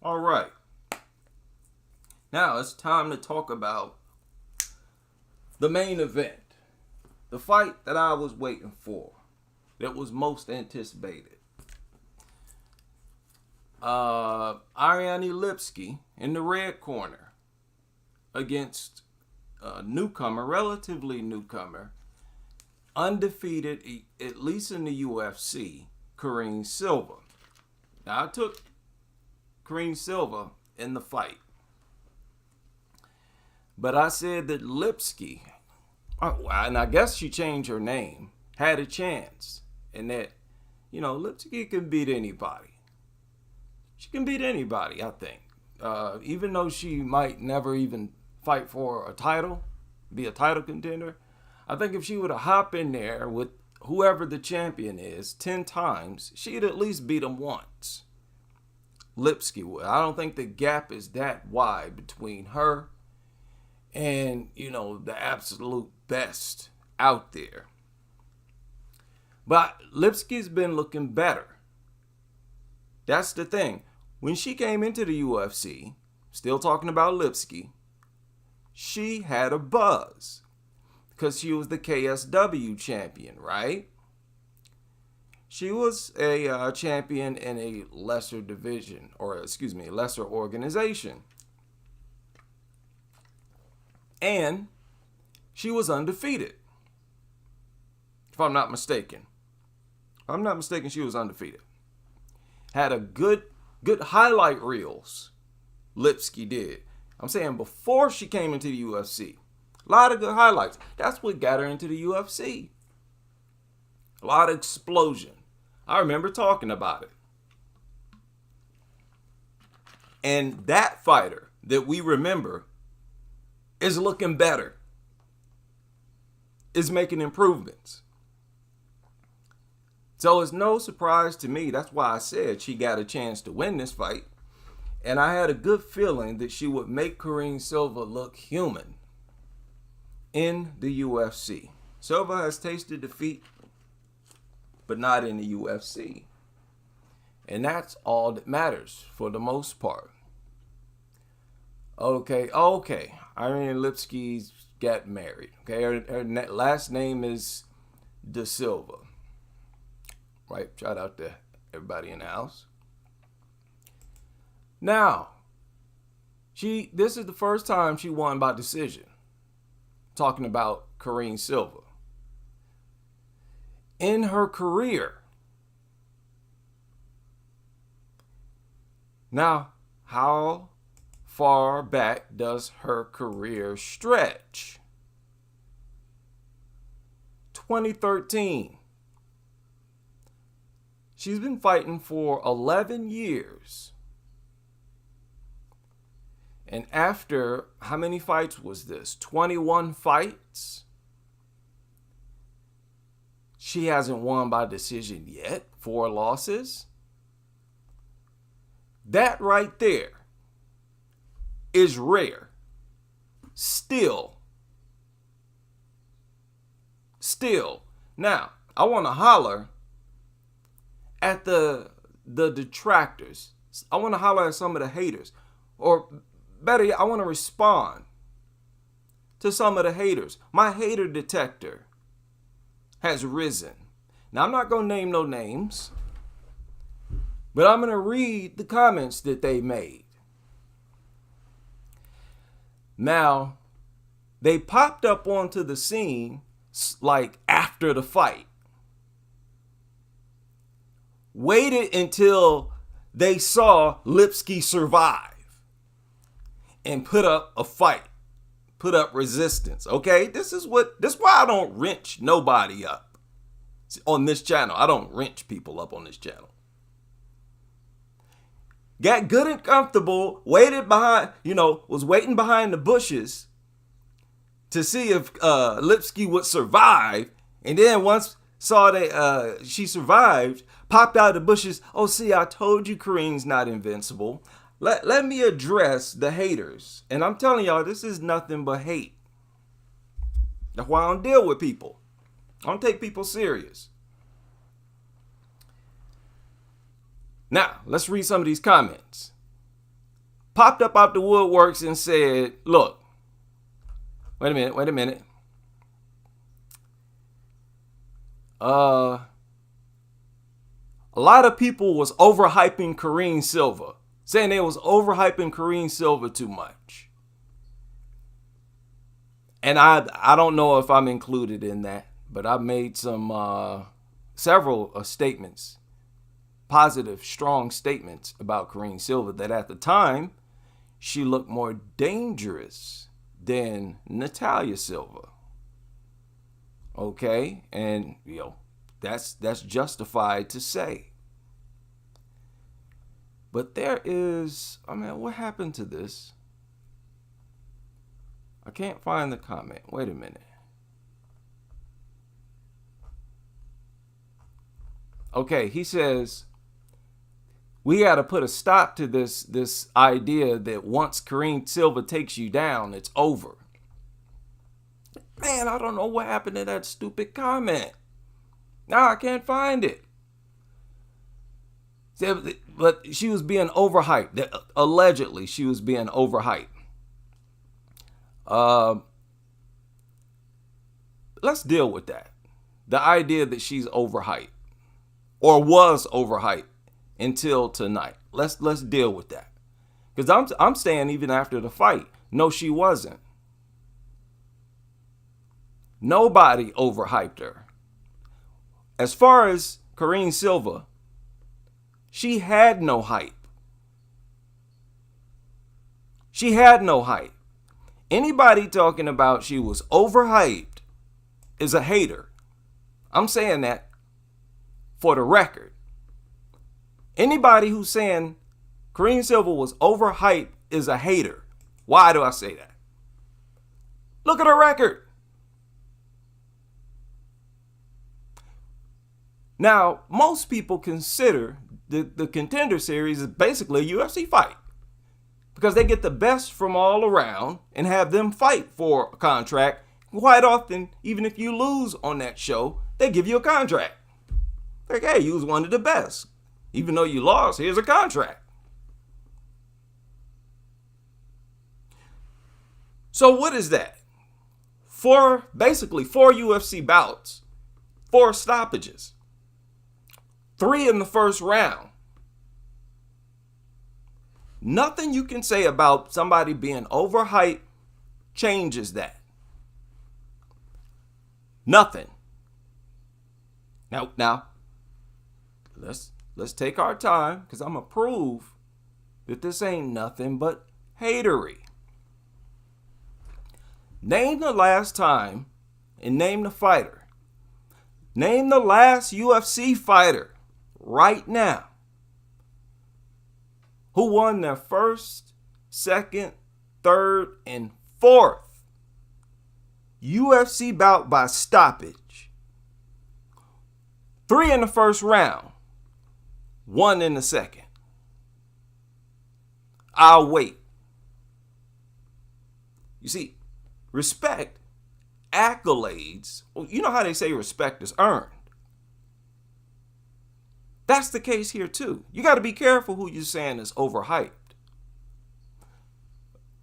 All right. Now it's time to talk about the main event. The fight that I was waiting for. That was most anticipated. Ariane Lipski in the red corner against a newcomer, relatively newcomer, undefeated, at least in the UFC, Karine Silva. Now, I took Karine Silva in the fight. But I said that Lipski, and I guess she changed her name, had a chance. And that, Lipski can beat anybody. She can beat anybody, I think. Even though she might never even fight for a title, be a title contender, I think if she would have hopped in there with whoever the champion is 10 times, she'd at least beat him once. Lipski would. I don't think the gap is that wide between her and, the absolute best out there. But Lipski's been looking better. That's the thing. When she came into the UFC, still talking about Lipski, she had a buzz because she was the KSW champion, right? She was a champion in a lesser division, lesser organization. And she was undefeated. If I'm not mistaken. She was undefeated. Had a good highlight reels. Lipski did. I'm saying before she came into the UFC. A lot of good highlights. That's what got her into the UFC. A lot of explosion. I remember talking about it. And that fighter that we remember is looking better. Is making improvements. So it's no surprise to me. That's why I said she got a chance to win this fight. And I had a good feeling that she would make Karine Silva look human in the UFC. Silva has tasted defeat, but not in the UFC. And that's all that matters for the most part. Okay. Ariane Lipski's got married. Okay, her last name is De Silva. Right, shout out to everybody in the house. Now, this is the first time she won by decision. Talking about Karine Silva. In her career. Now, how far back does her career stretch? 2013. She's been fighting for 11 years. And after, how many fights was this? 21 fights? She hasn't won by decision yet. 4 losses. That right there is rare. Still. Now, I want to holler at the detractors. I want to holler at some of the haters. Or better yet, I want to respond to some of the haters. My hater detector has risen. Now, I'm not going to name no names, but I'm going to read the comments that they made. Now, they popped up onto the scene like after the fight. Waited until they saw Lipski survive and put up a fight, put up resistance. Okay, this is why I don't wrench nobody up on this channel. I don't wrench people up on this channel. Got good and comfortable, waited behind, was waiting behind the bushes to see if Lipski would survive, and then once saw that she survived, popped out of the bushes. Oh, see, I told you Karine's not invincible. Let me address the haters. And I'm telling y'all, this is nothing but hate. That's why I don't deal with people. I don't take people serious. Now, let's read some of these comments. popped up out the woodworks and said, look, wait a minute. A lot of people was overhyping Karine Silva, saying they was overhyping Karine Silva too much. And I don't know if I'm included in that, but I made some several statements, positive, strong statements about Karine Silva, that at the time she looked more dangerous than Natalia Silva. Okay, and that's justified to say. But there is, what happened to this? I can't find the comment. Wait a minute. Okay, he says, we got to put a stop to this idea that once Karine Silva takes you down, it's over. Man, I don't know what happened to that stupid comment. Now I can't find it. But she was being overhyped. Allegedly, she was being overhyped. Let's deal with that. The idea that she's overhyped or was overhyped until tonight. Let's deal with that. Because I'm saying even after the fight, no, she wasn't. Nobody overhyped her. As far as Karine Silva, she had no hype. She had no hype. Anybody talking about she was overhyped is a hater. I'm saying that for the record. Anybody who's saying Karine Silva was overhyped is a hater. Why do I say that? Look at her record. Now, most people consider the Contender Series is basically a UFC fight because they get the best from all around and have them fight for a contract. Quite often, even if you lose on that show, they give you a contract. Like, hey, you was one of the best. Even though you lost, here's a contract. So what is that? Basically four UFC bouts, 4 stoppages. 3 in the first round. Nothing you can say about somebody being overhyped changes that. Nothing. Now, let's take our time because I'm gonna prove that this ain't nothing but hatery. Name the last time and name the fighter. Name the last UFC fighter right now who won their first, second, third, and fourth UFC bout by stoppage. 3 in the first round, 1 in the second. I'll wait. You see, respect, accolades, you know how they say respect is earned. That's the case here too. You got to be careful who you're saying is overhyped.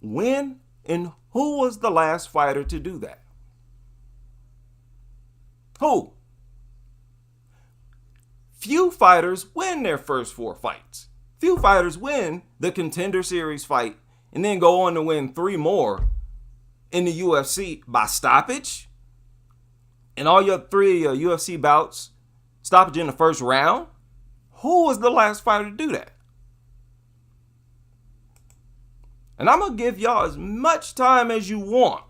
When and who was the last fighter to do that? Who? Few fighters win their first 4 fights. Few fighters win the Contender Series fight and then go on to win 3 more in the UFC by stoppage. And all your 3 UFC bouts, stoppage in the first round. Who was the last fighter to do that? And I'm going to give y'all as much time as you want.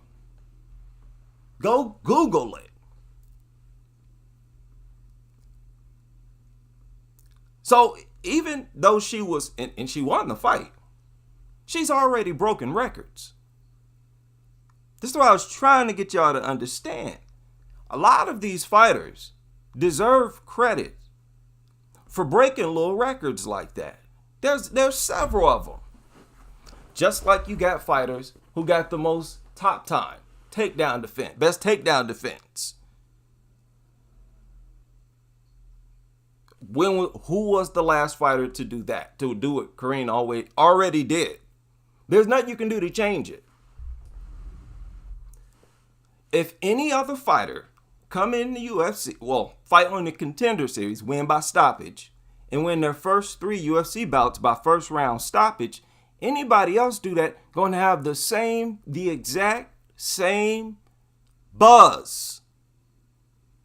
Go Google it. So even though she was, and she won the fight, she's already broken records. This is what I was trying to get y'all to understand. A lot of these fighters deserve credit for breaking little records like that. There's several of them. Just like you got fighters who got the most top time, takedown defense, best takedown defense. Who was the last fighter to do that? To do what Karine already did. There's nothing you can do to change it. If any other fighter come in the UFC, well, fight on the Contender Series, win by stoppage, and win their first 3 UFC bouts by first round stoppage, anybody else do that going to have the exact same buzz.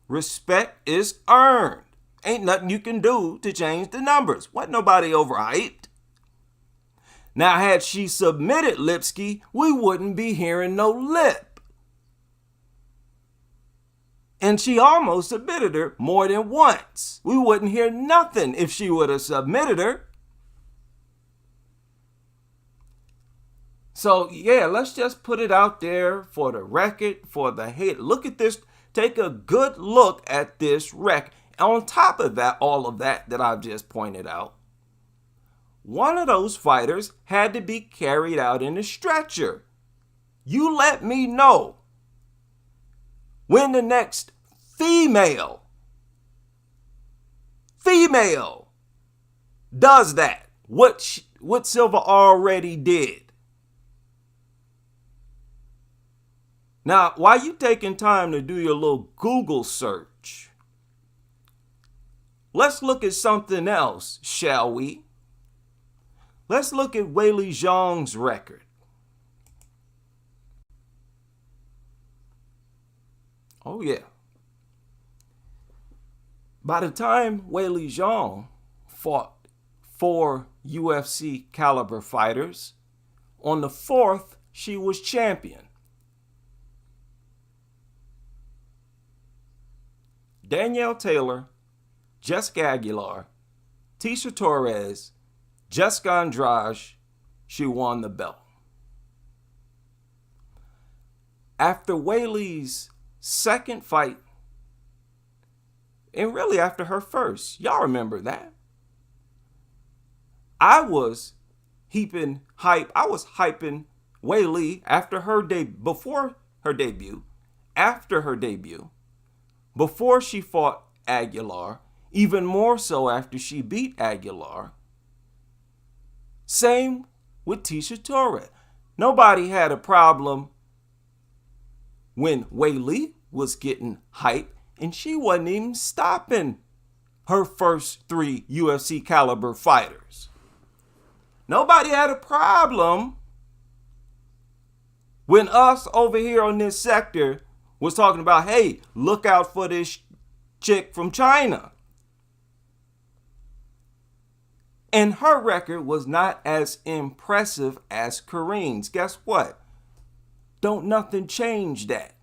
Respect is earned. Ain't nothing you can do to change the numbers. Wasn't nobody overhyped. Now, had she submitted Lipski, we wouldn't be hearing no lip. And she almost submitted her more than once. We wouldn't hear nothing if she would have submitted her. So, yeah, let's just put it out there for the record, for the hate. Look at this. Take a good look at this record. On top of that, all of that I've just pointed out, one of those fighters had to be carried out in a stretcher. You let me know when the next female does that. What Silva already did. Now, while you taking time to do your little Google search, let's look at something else, shall we? Let's look at Weili Zhang's record. Oh, yeah. By the time Weili Zhang fought 4 UFC caliber fighters, on the 4th, she was champion. Danielle Taylor, Jessica Aguilar, Tisha Torres, Jessica Andrade, she won the belt. After Weili's second fight, and really after her first, y'all remember that, I was hyping Weili after before her debut, after her debut, before she fought Aguilar, even more so after she beat Aguilar. Same with Tisha Torres. Nobody had a problem when Weili was getting hype, and she wasn't even stopping her first 3 UFC caliber fighters. Nobody had a problem when us over here on this sector was talking about, hey, look out for this chick from China. And her record was not as impressive as Karine's. Guess what? Don't nothing change that.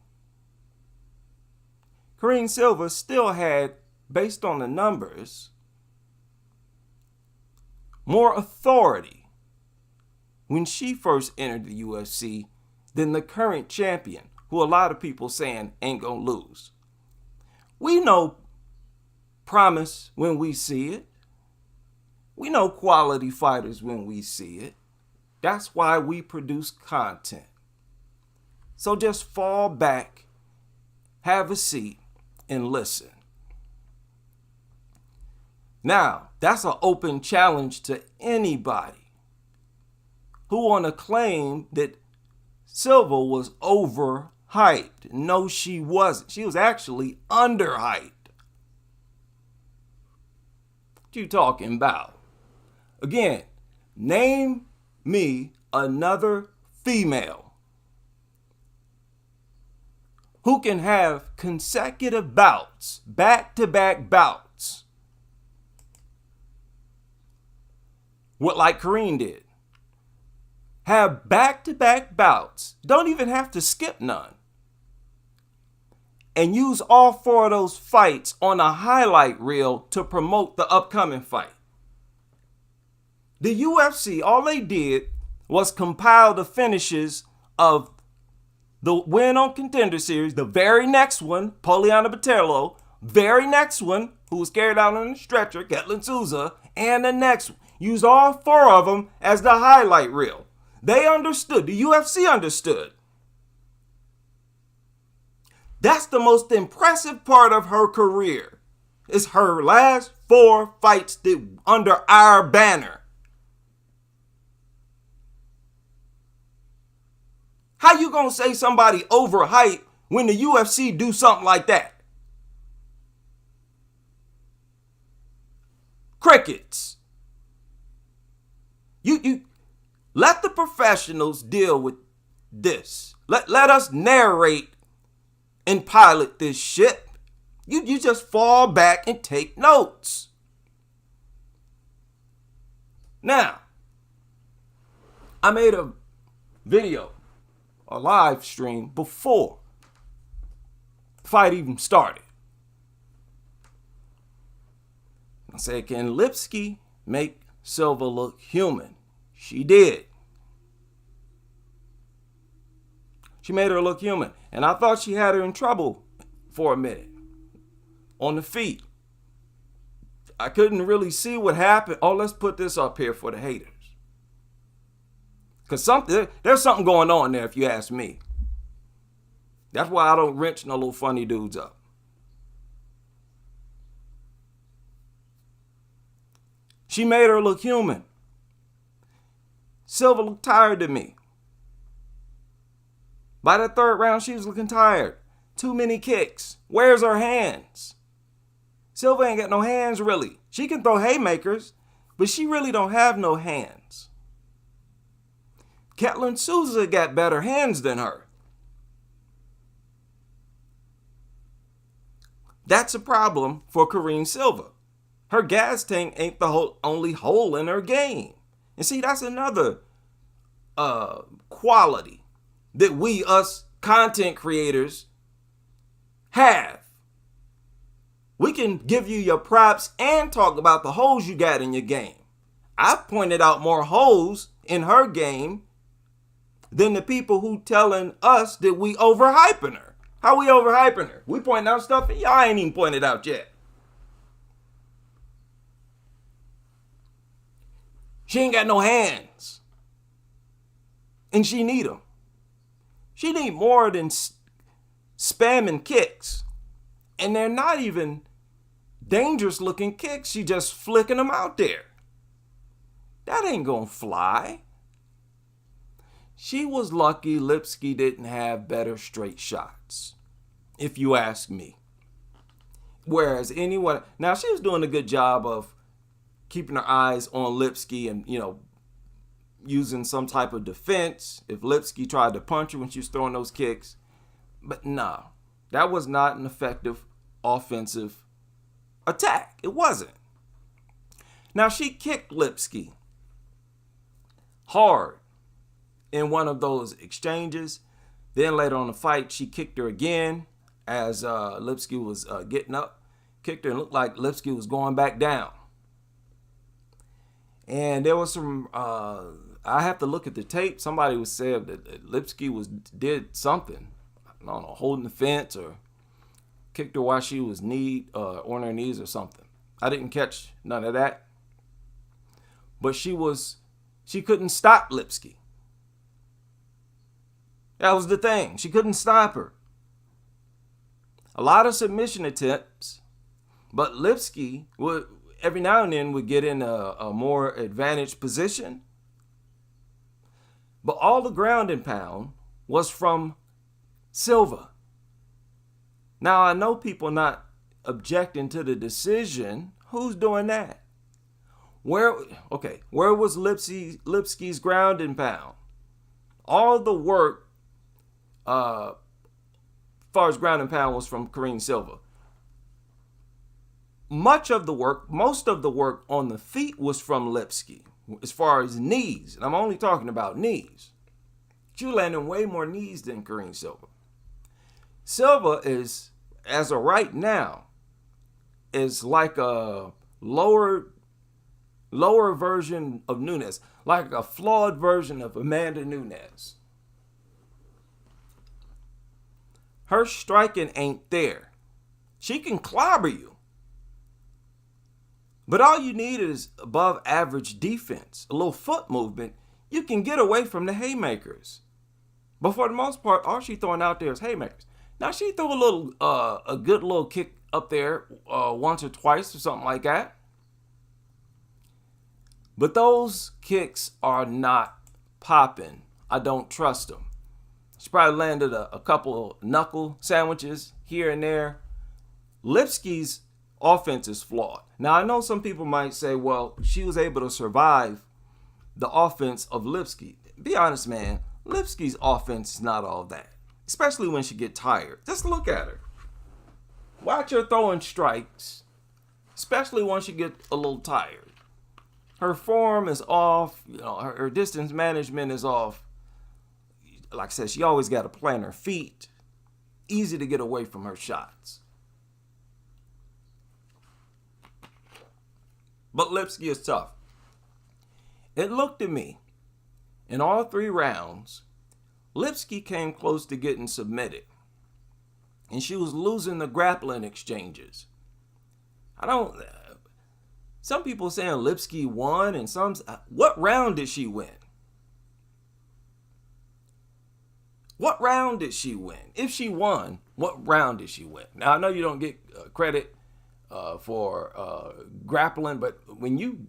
Karine Silva still had, based on the numbers, more authority when she first entered the UFC than the current champion, who a lot of people saying ain't gonna lose. We know promise when we see it. We know quality fighters when we see it. That's why we produce content. So just fall back, have a seat, and listen. Now, that's an open challenge to anybody who want to claim that Silva was overhyped. No, she wasn't. She was actually underhyped. What you talking about? Again, name me another female who can have consecutive bouts, back-to-back bouts, what like Karine did. Have back-to-back bouts, don't even have to skip none, and use all 4 of those fights on a highlight reel to promote the upcoming fight. The UFC, all they did was compile the finishes of the win on Contender Series, the very next one, Poliana Botelho, very next one, who was carried out on a stretcher, Ketlin Souza, and the next one. Use all 4 of them as the highlight reel. They understood. The UFC understood. That's the most impressive part of her career. It's her last 4 fights under our banner. How you gonna say somebody overhyped when the UFC do something like that? Crickets. You let the professionals deal with this. Let us narrate and pilot this ship. You just fall back and take notes. Now, I made a video, a live stream before the fight even started. I said, can Lipski make Silva look human? She did. She made her look human. And I thought she had her in trouble for a minute on the feet. I couldn't really see what happened. Oh, let's put this up here for the haters. Because there's something going on there, if you ask me. That's why I don't wrench no little funny dudes up. She made her look human. Silva looked tired to me. By the third round, she was looking tired. Too many kicks. Where's her hands? Silva ain't got no hands, really. She can throw haymakers, but she really don't have no hands. Ketlin Souza got better hands than her. That's a problem for Karine Silva. Her gas tank ain't the only hole in her game. And see, that's another quality that we, us content creators, have. We can give you your props and talk about the holes you got in your game. I've pointed out more holes in her game than the people who telling us that we overhyping her. How we overhyping her? We pointing out stuff that y'all ain't even pointed out yet. She ain't got no hands. And she need them. She need more than spamming kicks. And they're not even dangerous looking kicks. She just flicking them out there. That ain't gonna fly. She was lucky Lipski didn't have better straight shots, if you ask me. Whereas anyone, now she was doing a good job of keeping her eyes on Lipski and, using some type of defense if Lipski tried to punch her when she was throwing those kicks. But no, that was not an effective offensive attack. It wasn't. Now, she kicked Lipski hard in one of those exchanges. Then later on the fight, she kicked her again as Lipski was getting up. Kicked her and looked like Lipski was going back down. And there was some, I have to look at the tape. Somebody was saying that Lipski did something. I don't know, holding the fence or kicked her while she was on her knees or something. I didn't catch none of that. But she couldn't stop Lipski. That was the thing. She couldn't stop her. A lot of submission attempts, but Lipski would every now and then would get in a more advantaged position. But all the ground and pound was from Silva. Now, I know people not objecting to the decision. Who's doing that? Where was Lipski's ground and pound? All the work, as far as ground and pound, was from Karine Silva. Most of the work on the feet was from Lipski, as far as knees. And I'm only talking about knees. She landing way more knees than Karine Silva. Silva is, as of right now, is like a lower version of Nunes, like a flawed version of Amanda Nunes. Her striking ain't there. She can clobber you. But all you need is above average defense, a little foot movement. You can get away from the haymakers. But for the most part, all she's throwing out there is haymakers. Now she threw a good little kick up there once or twice or something like that. But those kicks are not popping. I don't trust them. She probably landed a couple of knuckle sandwiches here and there. Lipski's offense is flawed. Now, I know some people might say, well, she was able to survive the offense of Lipski. Be honest, man. Lipski's offense is not all that, especially when she get tired. Just look at her. Watch her throwing strikes, especially once she get a little tired. Her form is off. Her distance management is off. Like I said, she always got to plant her feet. Easy to get away from her shots. But Lipski is tough. It looked to me, in all 3 rounds, Lipski came close to getting submitted. And she was losing the grappling exchanges. Some people saying Lipski won, and what round did she win? What round did she win? If she won, what round did she win? Now, I know you don't get credit for grappling, but when you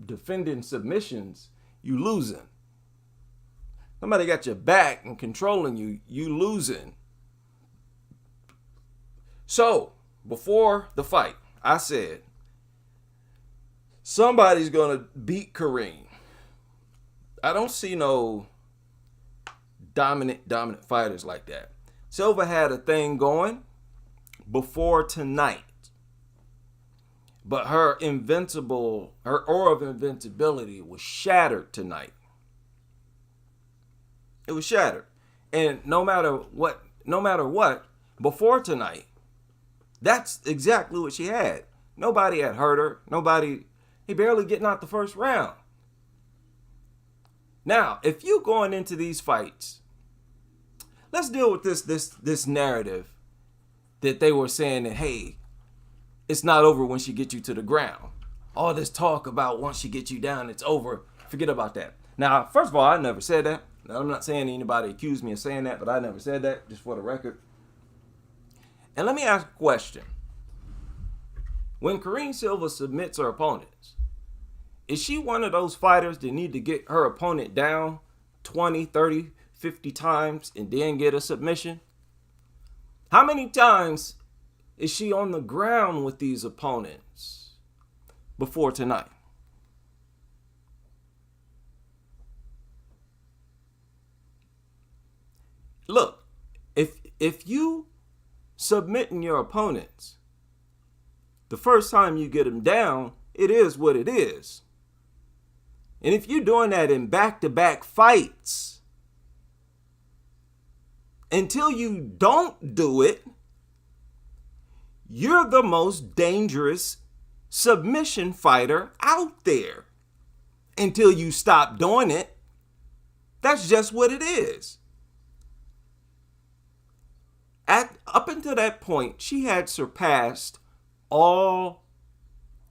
defending submissions, you losing. Somebody got your back and controlling you, you losing. So, before the fight, I said, somebody's going to beat Karine. I don't see no dominant fighters like that. Silva had a thing going before tonight. But her aura of invincibility was shattered tonight. It was shattered. And no matter what, before tonight, that's exactly what she had. Nobody had hurt her. He barely getting out the first round. Now, if you going into these fights, let's deal with this narrative that they were saying that, hey, it's not over when she gets you to the ground. All this talk about once she gets you down, it's over. Forget about that. Now, first of all, I never said that. Now, I'm not saying anybody accused me of saying that, but I never said that, just for the record. And let me ask a question. When Karine Silva submits her opponents, is she one of those fighters that need to get her opponent down 20, 30, 50 times and then get a submission? How many times is she on the ground with these opponents before tonight? Look, if you submitting your opponents, the first time you get them down, it is what it is. And if you're doing that in back-to-back fights, until you don't do it, you're the most dangerous submission fighter out there. Until you stop doing it, that's just what it is. Up until that point, she had surpassed all.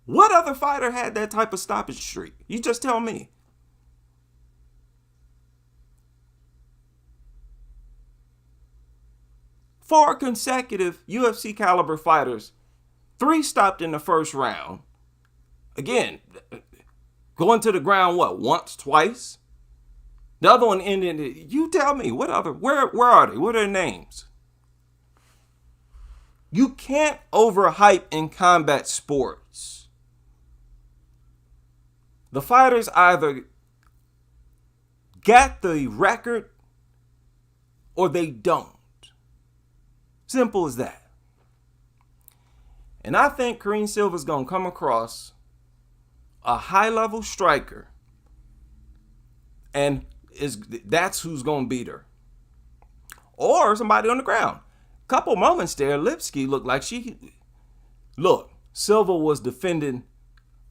What other fighter had that type of stoppage streak? You just tell me. Four consecutive UFC caliber fighters, 3 stopped in the first round. Again, going to the ground, once, twice? The other one ended. You tell me, where are they? What are their names? You can't overhype in combat sports. The fighters either got the record or they don't. Simple as that. And I think Karine Silva's going to come across a high-level striker, and that's who's going to beat her. Or somebody on the ground. Couple moments there, Lipski looked like Silva was defending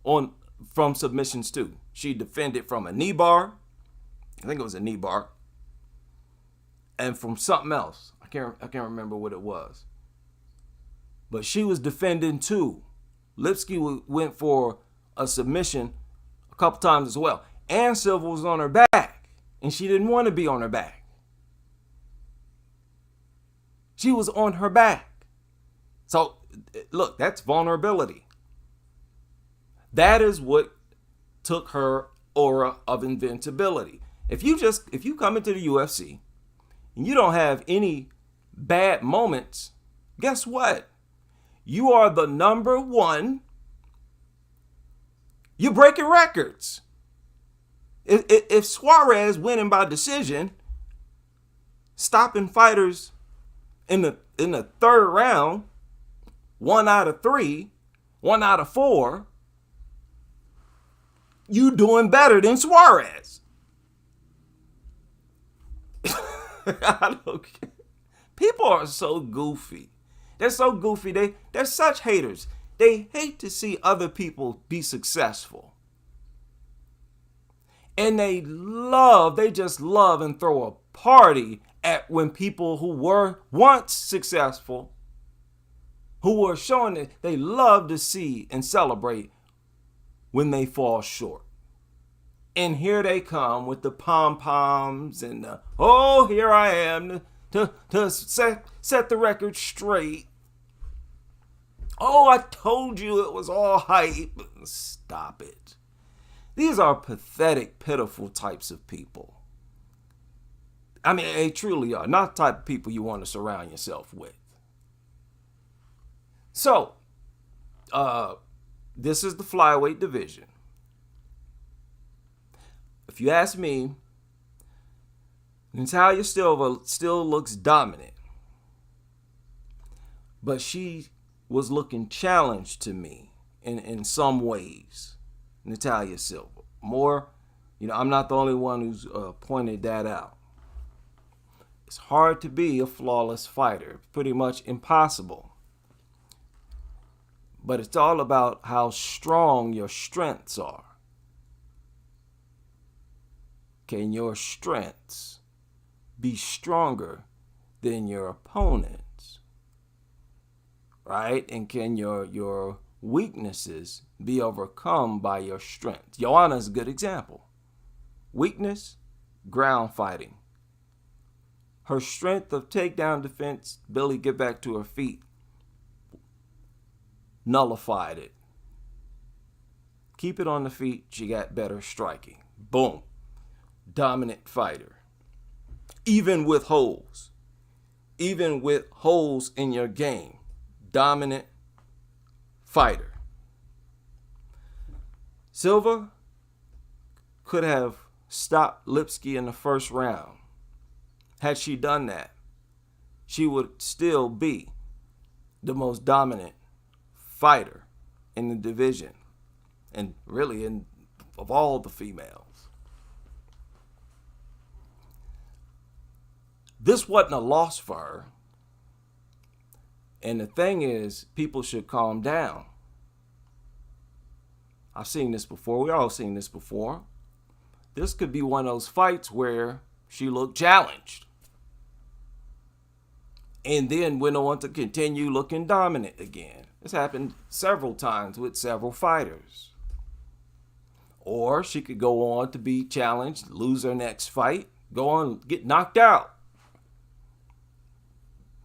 from submissions too. She defended from a knee bar. I think it was a knee bar. And from something else. I can't remember what it was. But she was defending too. Lipski went for a submission a couple times as well. And Silva was on her back. And she didn't want to be on her back. She was on her back. So, look, that's vulnerability. That is what took her aura of invincibility. If you come into the UFC and you don't have any bad moments, guess what? You are the number one. You're breaking records. If Suarez winning by decision, stopping fighters in the third round, 1 out of 3, 1 out of 4, you doing better than Suarez. I don't care. People are so goofy. They're so goofy. They're such haters. They hate to see other people be successful. And they just love and throw a party at when people who were once successful, who were showing it, they love to see and celebrate when they fall short. And here they come with the pom-poms and the, oh, here I am to set the record straight. Oh, I told you it was all hype. Stop it. These are pathetic, pitiful types of people. I mean, they truly are. Not the type of people you want to surround yourself with. So, this is the flyweight division. If you ask me, Natalia Silva still looks dominant. But she was looking challenged to me in some ways. Natalia Silva. More, I'm not the only one who's pointed that out. It's hard to be a flawless fighter. Pretty much impossible. But it's all about how strong your strengths are. Can your strengths be stronger than your opponents? Right? And can your weaknesses be overcome by your strength? Joanna's a good example. Weakness, ground fighting. Her strength of takedown defense, ability to get back to her feet, nullified it. Keep it on the feet, she got better striking. Boom. Dominant fighter. Even with holes. Even with holes in your game. Dominant fighter. Silva could have stopped Lipski in the first round. Had she done that, she would still be the most dominant fighter in the division. And really of all the females. This wasn't a loss for her. And the thing is, people should calm down. I've seen this before. We all seen this before. This could be one of those fights where she looked challenged. And then went on to continue looking dominant again. This happened several times with several fighters. Or she could go on to be challenged, lose her next fight, go on, get knocked out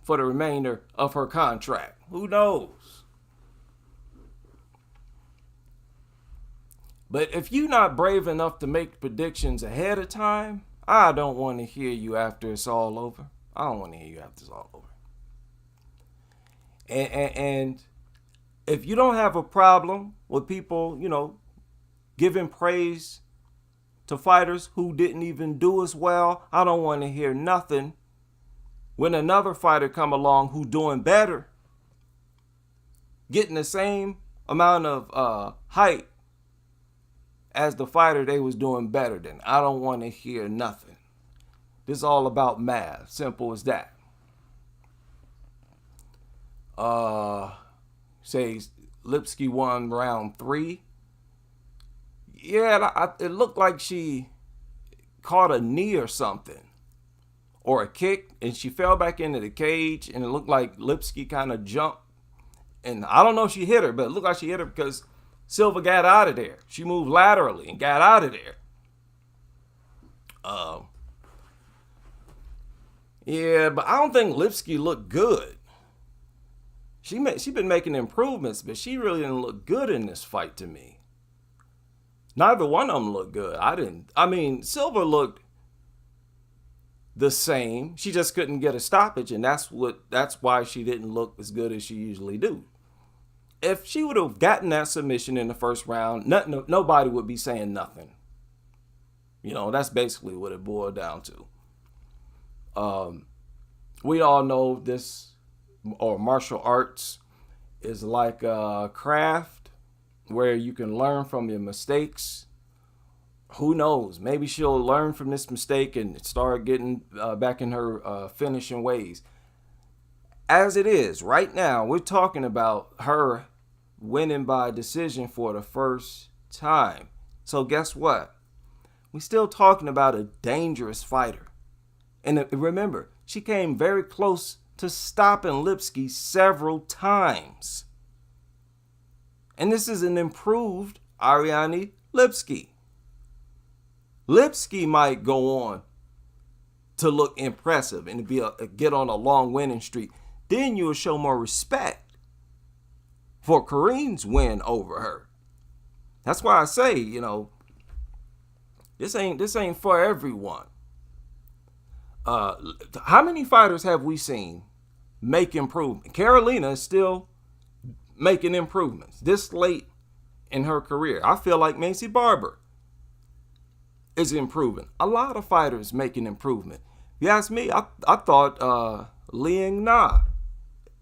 for the remainder of her contract. Who knows? But if you're not brave enough to make predictions ahead of time, I don't want to hear you after it's all over. I don't want to hear you after it's all over. And if you don't have a problem with people, giving praise to fighters who didn't even do as well, I don't want to hear nothing when another fighter come along who doing better, getting the same amount of hype as the fighter they was doing better than. I don't want to hear nothing. This is all about math. Simple as that. Say Lipski won round 3. Yeah, it looked like she caught a knee or something. Or a kick, and she fell back into the cage, and it looked like Lipski kind of jumped. And I don't know if she hit her, but it looked like she hit her because Silva got out of there. She moved laterally and got out of there. Yeah, but I don't think Lipski looked good. She been making improvements, but she really didn't look good in this fight to me. Neither one of them looked good. Silva looked the same. She just couldn't get a stoppage, and that's why she didn't look as good as she usually do. If she would have gotten that submission in the first round, nobody would be saying nothing. That's basically what it boiled down to. We all know this, or martial arts is like a craft where you can learn from your mistakes. Who knows? Maybe she'll learn from this mistake and start getting back in her finishing ways. As it is, right now, we're talking about her winning by decision for the first time. So guess what? We're still talking about a dangerous fighter. And remember, she came very close to stopping Lipski several times. And this is an improved Ariane Lipski. Lipski might go on to look impressive and get on a long winning streak. Then you will show more respect for Karine's win over her. That's why I say, this ain't for everyone. How many fighters have we seen make improvement? Karine is still making improvements this late in her career. I feel like Macy Barber is improving. A lot of fighters making improvement. If you ask me, I thought Liang Na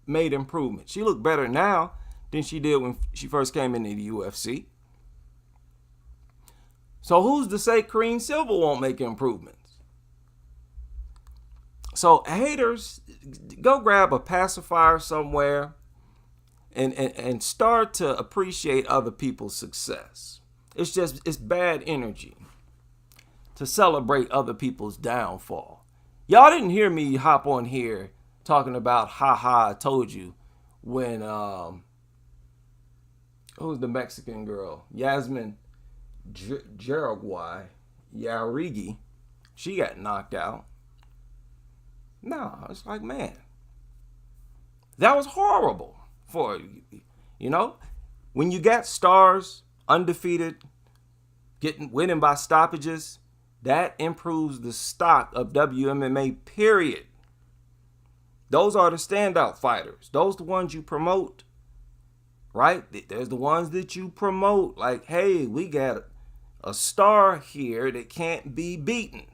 made improvement. She looked better now than she did when she first came into the UFC. So who's to say Karine Silva won't make improvements? So haters, go grab a pacifier somewhere and start to appreciate other people's success. It's bad energy to celebrate other people's downfall. Y'all didn't hear me hop on here talking about I told you when who's the Mexican girl? Yasmin Yarigi, she got knocked out. No, it's like, man, that was horrible for when you got stars undefeated, winning by stoppages, that improves the stock of WMMA, period. Those are the standout fighters. Those are the ones you promote, right? There's the ones that you promote. Like, hey, we got a star here that can't be beaten.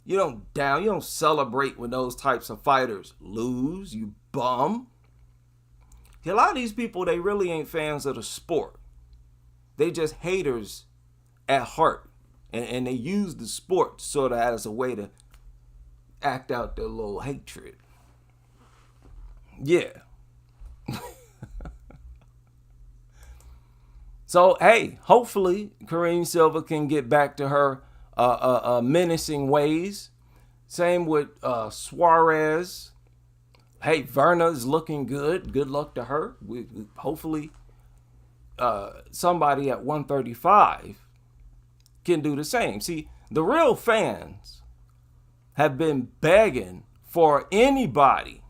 You don't celebrate when those types of fighters lose, you bum. A lot of these people, they really ain't fans of the sport. They just haters at heart. And they use the sport sort of as a way to act out their little hatred. Yeah. So, hey, hopefully Karine Silva can get back to her menacing ways. Same with Suarez. Hey, Verna's looking good. Good luck to her. Hopefully somebody at 135 can do the same. See, the real fans have been begging for anybody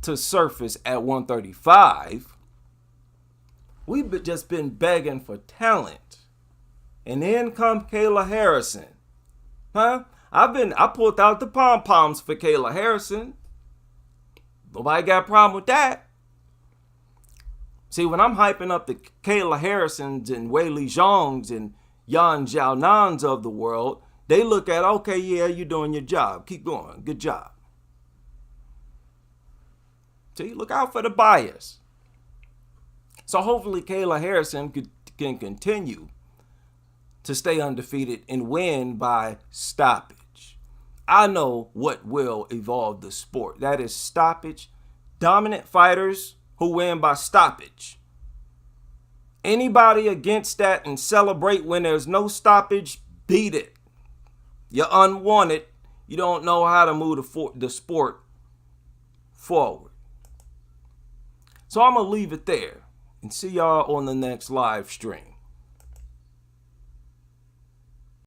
to surface at 135. We've just been begging for talent. And then come Kayla Harrison. Huh? I pulled out the pom-poms for Kayla Harrison. Nobody got a problem with that. See, when I'm hyping up the Kayla Harrisons and Weili Zhongs and Yan Xiaonans of the world, they look at, okay, yeah, you're doing your job. Keep going. Good job. See, look out for the bias. So hopefully Kayla Harrison can continue to stay undefeated and win by stoppage. I know what will evolve the sport. That is stoppage. Dominant fighters who win by stoppage. Anybody against that and celebrate when there's no stoppage, beat it. You're unwanted. You don't know how to move the sport forward. So I'm going to leave it there and see y'all on the next live stream.